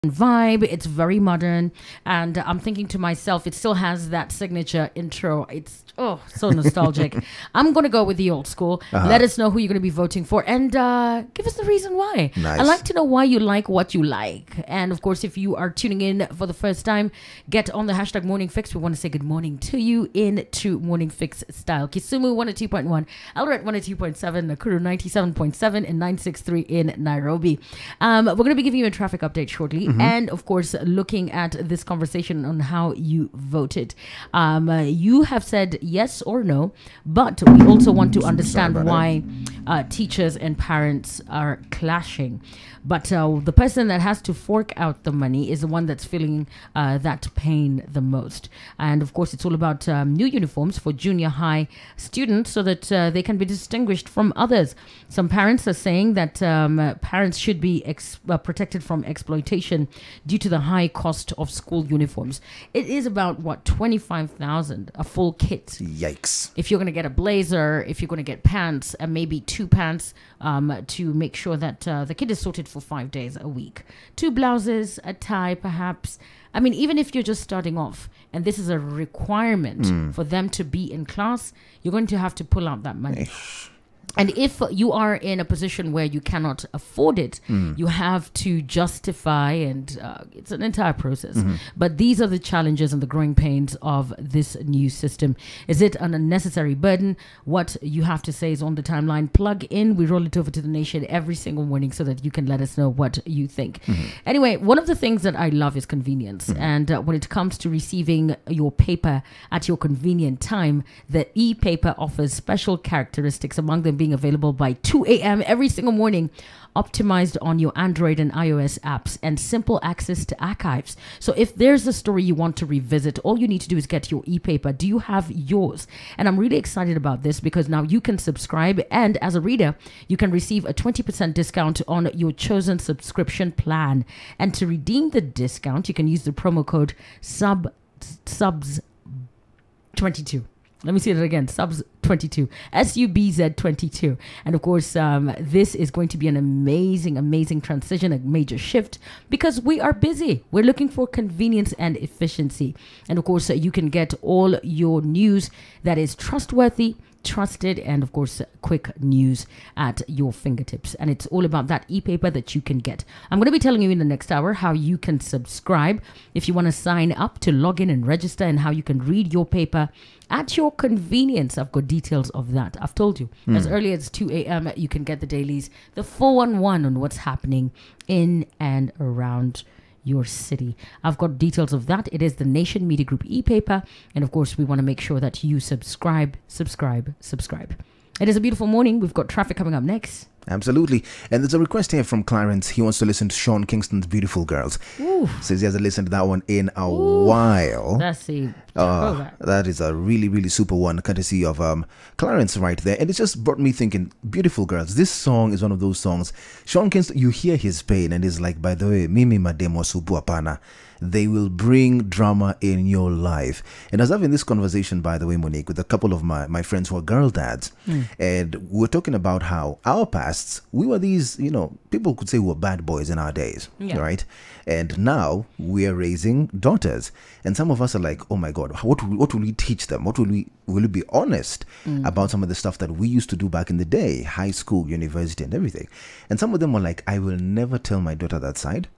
vibe. It's very modern, and I'm thinking to myself, it still has that signature intro. It's so nostalgic. I'm gonna go with the old school. Let us know who you're gonna be voting for, and give us the reason why. Nice. I'd like to know why you like what you like. And of course, if you are tuning in for the first time, get on the hashtag Morning Fix. We want to say good morning to you in true Morning Fix style. Kisumu 102.1, Eldoret 102.7, Nakuru 97.7, and 963 in Nairobi. We're going to be giving you a traffic update shortly, and of course, looking at this conversation on how you voted. You have said yes or no, but we also want to understand why teachers and parents are clashing. But the person that has to fork out the money is the one that's feeling that pain the most. And of course, it's all about new uniforms for junior high students so that they can be distinguished from others. Some parents are saying that parents should be protected from exploitation due to the high cost of school uniforms. It is about, what, 25,000, a full kit. Yikes. If you're going to get a blazer, if you're going to get pants, and maybe 2 pants to make sure that the kid is sorted for 5 days a week. 2 blouses, a tie perhaps. I mean, even if you're just starting off and this is a requirement for them to be in class, you're going to have to pull out that money. And if you are in a position where you cannot afford it, you have to justify, and it's an entire process. But these are the challenges and the growing pains of this new system. Is it an unnecessary burden? What you have to say is on the timeline. Plug in. We roll it over to the nation every single morning so that you can let us know what you think. Anyway, one of the things that I love is convenience. And when it comes to receiving your paper at your convenient time, the e-paper offers special characteristics, among them being available by 2 a.m. every single morning, optimized on your Android and iOS apps, and simple access to archives. So if there's a story you want to revisit, all you need to do is get your e-paper. Do you have yours? And I'm really excited about this because now you can subscribe, and as a reader, you can receive a 20% discount on your chosen subscription plan. And to redeem the discount, you can use the promo code SUBS22. Let me say that again, SUBS22, SUBZ22. And of course, this is going to be an amazing transition, a major shift, because we are busy. We're looking for convenience and efficiency. And of course, you can get all your news that is trustworthy, trusted, and of course quick news at your fingertips. And it's all about that e-paper that you can get. I'm going to be telling you in the next hour how you can subscribe if you want to sign up to log in and register, and how you can read your paper at your convenience. I've got details of that. I've told you as early as 2 a.m. you can get the dailies, the 411 on what's happening in and around your city. I've got details of that. It is the Nation Media Group e-paper, and of course we want to make sure that you subscribe. It is a beautiful morning. We've got traffic coming up next. Absolutely. And there's a request here from Clarence. He wants to listen to Sean Kingston's Beautiful Girls. Says he hasn't listened to that one in a while. That's it. That is a really super one, courtesy of Clarence right there. And it just brought me thinking, Beautiful Girls. This song is one of those songs. Sean Kingston, you hear his pain, and he's like, by the way, Mimi Mademo Subu Apana. They will bring drama in your life. And I was having this conversation, by the way, Monique, with a couple of my friends who are girl dads. And we're talking about how our pasts, we were these, people could say we were bad boys in our days, right? And now we are raising daughters. And some of us are like, oh my God, what will we teach them? Will we be honest about some of the stuff that we used to do back in the day, high school, university, and everything? And some of them were like, I will never tell my daughter that side.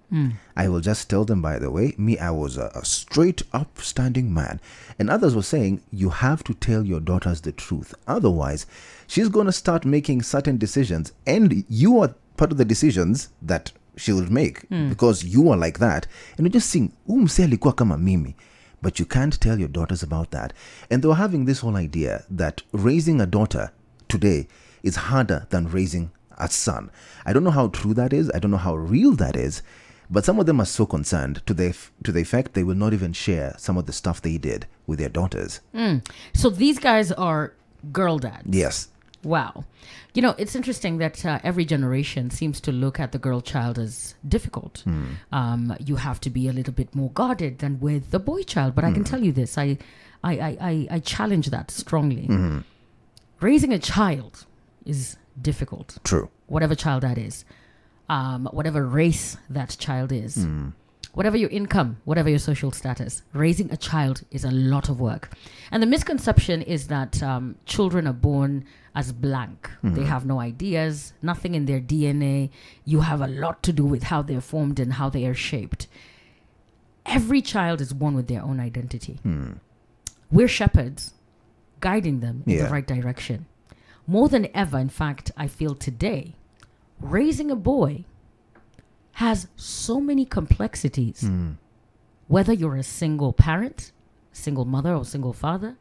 I will just tell them, by the way, me, I was a straight upstanding man. And others were saying, you have to tell your daughters the truth. Otherwise, she's going to start making certain decisions, and you are part of the decisions that she will make because you are like that. And you're just saying, mse alikuwa kama mimi. But you can't tell your daughters about that. And they were having this whole idea that raising a daughter today is harder than raising a son. I don't know how true that is. I don't know how real that is. But some of them are so concerned to the effect they will not even share some of the stuff they did with their daughters. So these guys are girl dads. Yes. Wow. It's interesting that every generation seems to look at the girl child as difficult. You have to be a little bit more guarded than with the boy child. But I can tell you this, I challenge that strongly. Raising a child is difficult. True. Whatever child that is. Whatever race that child is. whatever your income, whatever your social status, raising a child is a lot of work. And the misconception is that children are born as blank. They have no ideas, nothing in their DNA. You have a lot to do with how they're formed and how they are shaped. Every child is born with their own identity. We're shepherds, guiding them in the right direction. More than ever, in fact, I feel today, raising a boy has so many complexities. Whether you're a single parent, single mother or single father,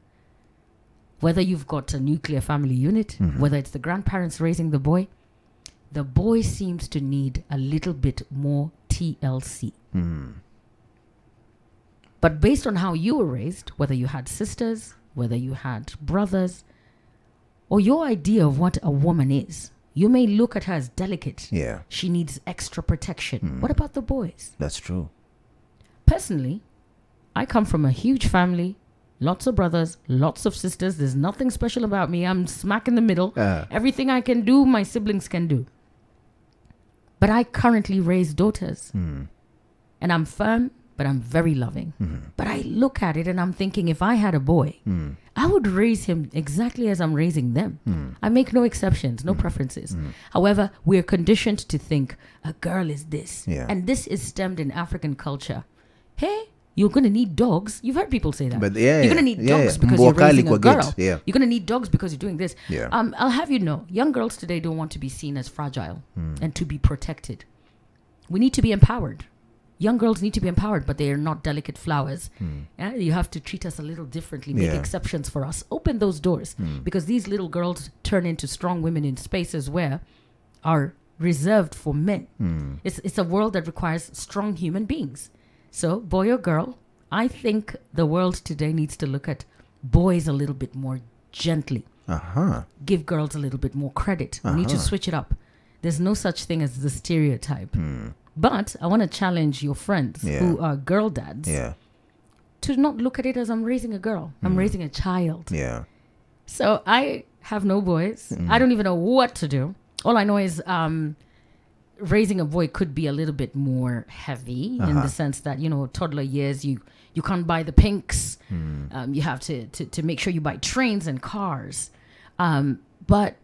whether you've got a nuclear family unit, whether it's the grandparents raising the boy seems to need a little bit more TLC. But based on how you were raised, whether you had sisters, whether you had brothers, or your idea of what a woman is, you may look at her as delicate. Yeah. She needs extra protection. What about the boys? That's true. Personally, I come from a huge family, lots of brothers, lots of sisters. There's nothing special about me. I'm smack in the middle. Everything I can do, my siblings can do. But I currently raise daughters. And I'm firm, but I'm very loving. But I look at it and I'm thinking, if I had a boy, I would raise him exactly as I'm raising them. I make no exceptions, no preferences. However, we're conditioned to think a girl is this. And this is stemmed in African culture. Hey, you're going to need dogs. You've heard people say that. But you're going to need dogs because you're raising a girl. You're going to need dogs because you're doing this. I'll have you know, young girls today don't want to be seen as fragile and to be protected. We need to be empowered. Young girls need to be empowered, but they are not delicate flowers. You have to treat us a little differently, make exceptions for us. Open those doors because these little girls turn into strong women in spaces where are reserved for men. It's a world that requires strong human beings. So, boy or girl, I think the world today needs to look at boys a little bit more gently. Give girls a little bit more credit. We need to switch it up. There's no such thing as the stereotype. But I want to challenge your friends who are girl dads to not look at it as I'm raising a girl. I'm raising a child. So I have no boys. I don't even know what to do. All I know is raising a boy could be a little bit more heavy in the sense that, toddler years, you can't buy the pinks. You have to make sure you buy trains and cars. But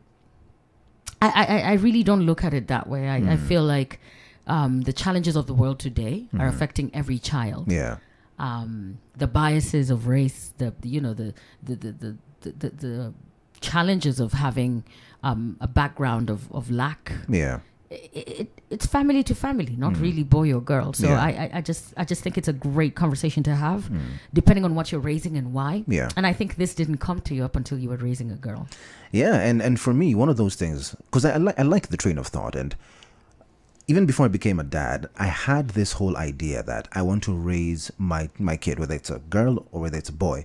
I really don't look at it that way. I feel like the challenges of the world today are affecting every child. The biases of race, the challenges of having a background of lack. It's family to family, not really boy or girl. So I just think it's a great conversation to have, depending on what you're raising and why. And I think this didn't come to you up until you were raising a girl. And for me, one of those things, because I like the train of thought, and even before I became a dad, I had this whole idea that I want to raise my kid, whether it's a girl or whether it's a boy,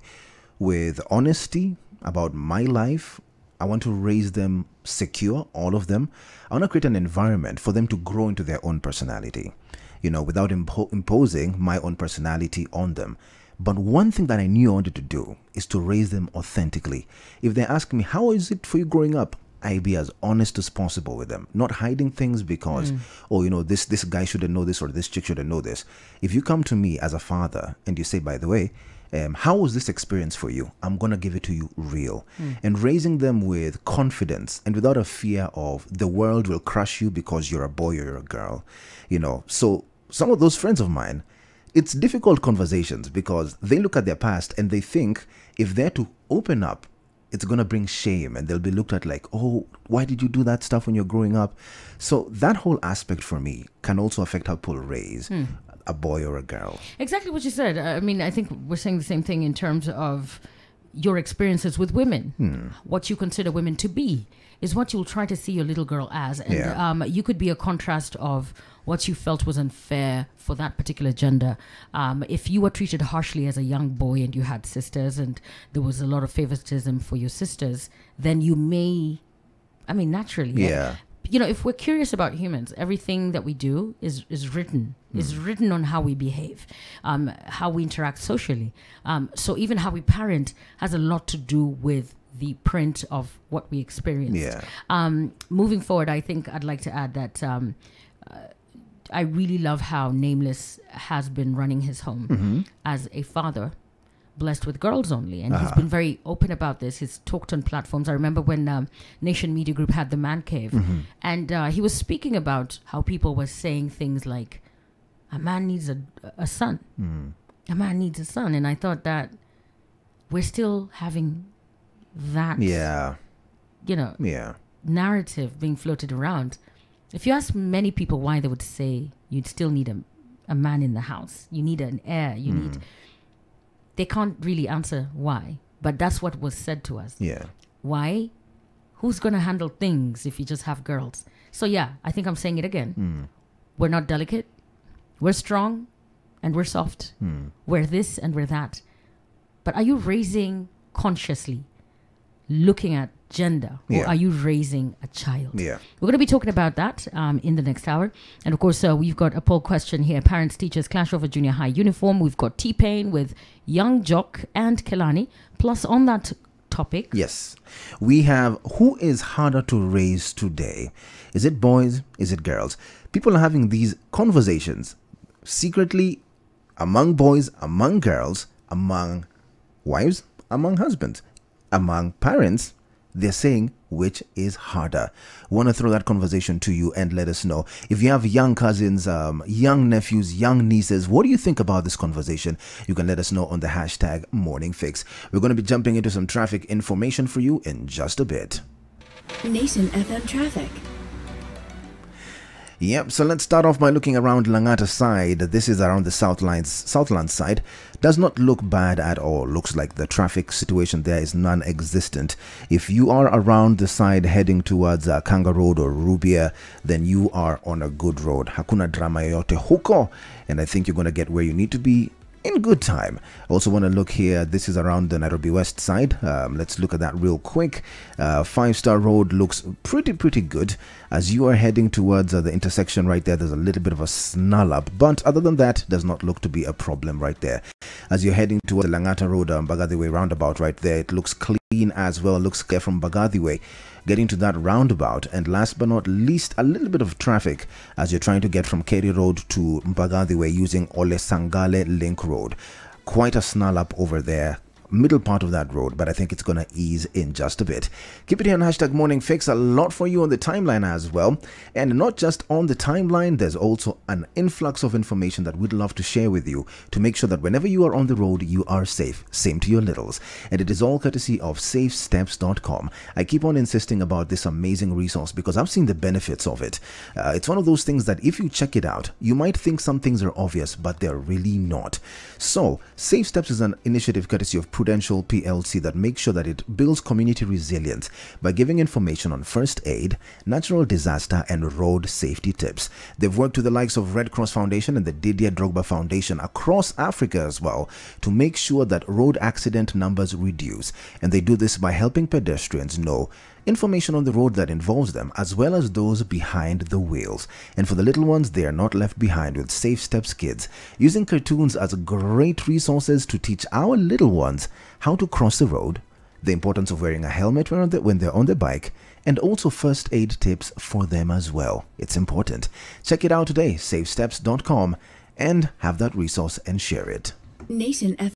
with honesty about my life. I want to raise them secure, all of them. I want to create an environment for them to grow into their own personality, without imposing my own personality on them. But one thing that I knew I wanted to do is to raise them authentically. If they ask me, how is it for you growing up? I be as honest as possible with them, not hiding things because, this guy shouldn't know this or this chick shouldn't know this. If you come to me as a father and you say, by the way, how was this experience for you? I'm going to give it to you real. And raising them with confidence and without a fear of the world will crush you because you're a boy or you're a girl. So some of those friends of mine, it's difficult conversations because they look at their past and they think if they're to open up, it's going to bring shame and they'll be looked at like, oh, why did you do that stuff when you're growing up? So that whole aspect for me can also affect how people raise a boy or a girl. Exactly what you said. I think we're saying the same thing in terms of your experiences with women. What you consider women to be is what you'll try to see your little girl as. And you could be a contrast of what you felt was unfair for that particular gender. If you were treated harshly as a young boy and you had sisters and there was a lot of favoritism for your sisters, then you may, naturally. If we're curious about humans, everything that we do is written. Is written on how we behave, how we interact socially. So even how we parent has a lot to do with the print of what we experienced. Moving forward, I think I'd like to add that I really love how Nameless has been running his home as a father blessed with girls only. And he's been very open about this. He's talked on platforms. I remember when Nation Media Group had the Man Cave. And he was speaking about how people were saying things like, a man needs a son. A man needs a son. And I thought that we're still having that, narrative being floated around. If you ask many people why, they would say you'd still need a man in the house. You need an heir. You need... They can't really answer why, but that's what was said to us. Yeah. Why? Who's going to handle things if you just have girls? So yeah, I think I'm saying it again. We're not delicate. We're strong and we're soft. We're this and we're that. But are you raising consciously, looking at gender, or are you raising a child? Yeah. We're going to be talking about that in the next hour. And of course, we've got a poll question here. Parents, teachers clash over junior high uniform. We've got T-Pain with Young Jock and Kelani. Plus, on that topic. Yes. We have, who is harder to raise today? Is it boys? Is it girls? People are having these conversations secretly among boys, among girls, among wives, among husbands, among parents. They're saying which is harder. Want to throw that conversation to you and let us know. If you have young cousins, young nephews, young nieces, what do you think about this conversation? You can let us know on the hashtag Morning Fix. We're going to be jumping into some traffic information for you in just a bit. Nation FM traffic. Yep, so let's start off by looking around Langata side. This is around the Southland side. Does not look bad at all. Looks like the traffic situation there is non-existent. If you are around the side heading towards Kanga Road or Rubia, then you are on a good road. Hakuna drama yote huko, and I think you're going to get where you need to be in good time. Also want to look here. This is around the Nairobi West side. Let's look at that real quick. 5-Star Road looks pretty good. As you are heading towards the intersection right there, there's a little bit of a snarl up, but other than that, does not look to be a problem right there. As you're heading towards the Langata Road, Mbagathi Way roundabout right there, it looks clean as well. Looks clear from Mbagathi Way getting to that roundabout. And last but not least, a little bit of traffic as you're trying to get from Kerry Road to Mbagathi Way using Ole Sangale Link Road. Quite a snarl up over there, middle part of that road, but I think it's going to ease in just a bit. Keep it here on hashtag Morning Fix. A lot for you on the timeline as well. And not just on the timeline, there's also an influx of information that we'd love to share with you to make sure that whenever you are on the road, you are safe. Same to your littles. And it is all courtesy of safesteps.com. I keep on insisting about this amazing resource because I've seen the benefits of it. It's one of those things that if you check it out, you might think some things are obvious, but they're really not. So, Safe Steps is an initiative courtesy of Prudential PLC that makes sure that it builds community resilience by giving information on first aid, natural disaster, and road safety tips. They've worked with the likes of Red Cross Foundation and the Didier Drogba Foundation across Africa as well to make sure that road accident numbers reduce. And they do this by helping pedestrians know information on the road that involves them, as well as those behind the wheels. And for the little ones, they are not left behind with Safe Steps Kids, using cartoons as great resources to teach our little ones how to cross the road, the importance of wearing a helmet when they're on the bike, and also first aid tips for them as well. It's important. Check it out today, safesteps.com, and have that resource and share it. Nation FM.